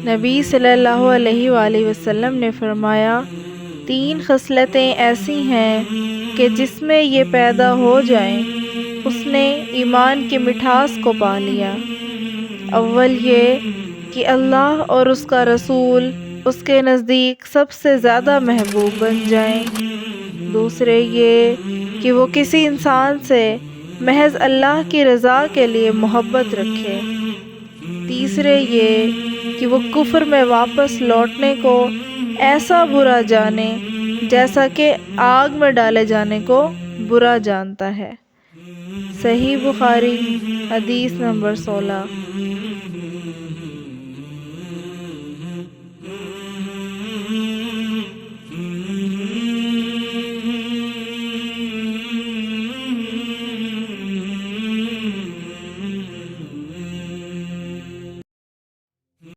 نبی صلی اللہ علیہ وآلہ وسلم نے فرمایا، 3 خصلتیں ایسی ہیں کہ جس میں یہ پیدا ہو جائیں اس نے ایمان کی مٹھاس کو پا لیا۔ اول یہ کہ اللہ اور اس کا رسول اس کے نزدیک سب سے زیادہ محبوب بن جائیں۔ دوسرے یہ کہ وہ کسی انسان سے محض اللہ کی رضا کے لیے محبت رکھے۔ تیسرے یہ کہ وہ کفر میں واپس لوٹنے کو ایسا برا جانے جیسا کہ آگ میں ڈالے جانے کو برا جانتا ہے۔ صحیح بخاری، حدیث نمبر 16۔